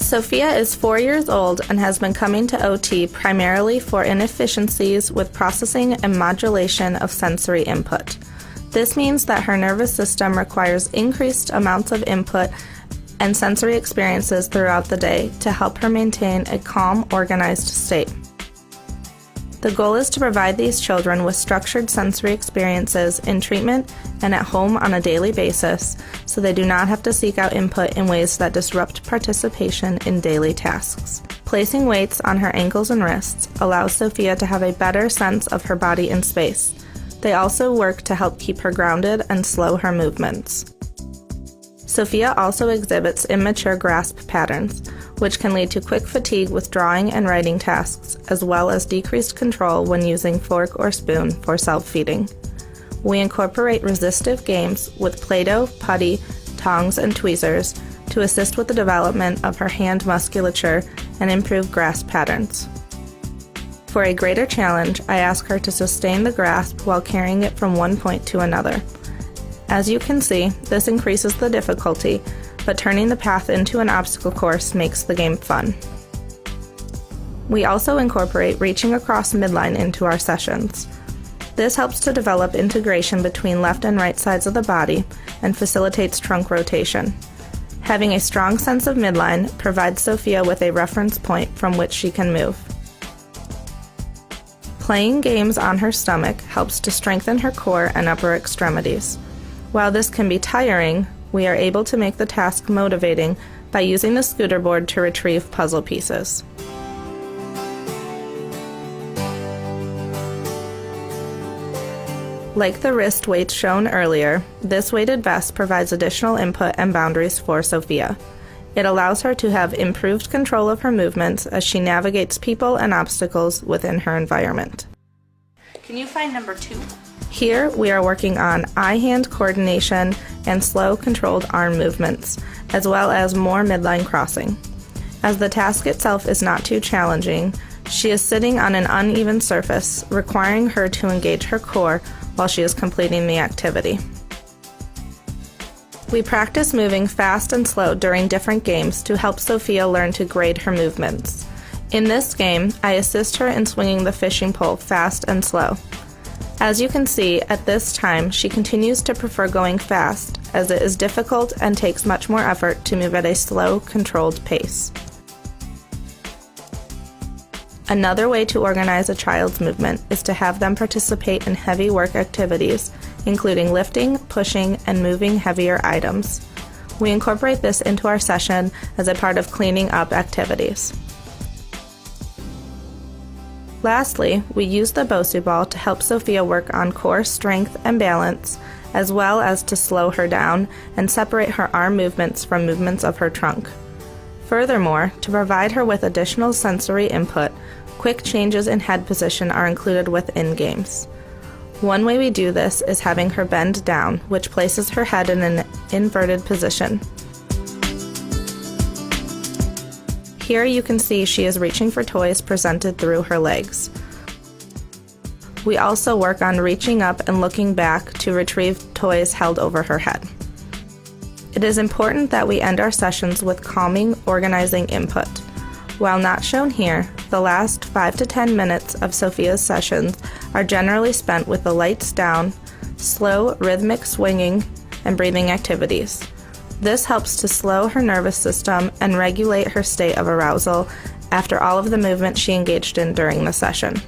Sophia is 4 years old and has been coming to OT primarily for inefficiencies with processing and modulation of sensory input. This means that her nervous system requires increased amounts of input and sensory experiences throughout the day to help her maintain a calm, organized state. The goal is to provide these children with structured sensory experiences in treatment and at home on a daily basis, so they do not have to seek out input in ways that disrupt participation in daily tasks. Placing weights on her ankles and wrists allows Sophia to have a better sense of her body in space. They also work to help keep her grounded and slow her movements. Sophia also exhibits immature grasp patterns, which can lead to quick fatigue with drawing and writing tasks, as well as decreased control when using fork or spoon for self-feeding. We incorporate resistive games with Play-Doh, putty, tongs, and tweezers to assist with the development of her hand musculature and improve grasp patterns. For a greater challenge, I ask her to sustain the grasp while carrying it from one point to another. As you can see, this increases the difficulty, but turning the path into an obstacle course makes the game fun. We also incorporate reaching across midline into our sessions. This helps to develop integration between left and right sides of the body and facilitates trunk rotation. Having a strong sense of midline provides Sophia with a reference point from which she can move. Playing games on her stomach helps to strengthen her core and upper extremities. While this can be tiring, we are able to make the task motivating by using the scooter board to retrieve puzzle pieces. Like the wrist weights shown earlier, this weighted vest provides additional input and boundaries for Sophia. It allows her to have improved control of her movements as she navigates people and obstacles within her environment. Can you find number 2? Here, we are working on eye-hand coordination and slow, controlled arm movements, as well as more midline crossing. As the task itself is not too challenging, she is sitting on an uneven surface, requiring her to engage her core while she is completing the activity. We practice moving fast and slow during different games to help Sophia learn to grade her movements. In this game, I assist her in swinging the fishing pole fast and slow. As you can see, at this time, she continues to prefer going fast, as it is difficult and takes much more effort to move at a slow, controlled pace. Another way to organize a child's movement is to have them participate in heavy work activities, including lifting, pushing, and moving heavier items. We incorporate this into our session as a part of cleaning up activities. Lastly, we use the Bosu ball to help Sophia work on core strength and balance, as well as to slow her down and separate her arm movements from movements of her trunk. Furthermore, to provide her with additional sensory input, quick changes in head position are included within games. One way we do this is having her bend down, which places her head in an inverted position. Here you can see she is reaching for toys presented through her legs. We also work on reaching up and looking back to retrieve toys held over her head. It is important that we end our sessions with calming, organizing input. While not shown here, the last 5 to 10 minutes of Sophia's sessions are generally spent with the lights down, slow, rhythmic swinging, and breathing activities. This helps to slow her nervous system and regulate her state of arousal after all of the movement she engaged in during the session.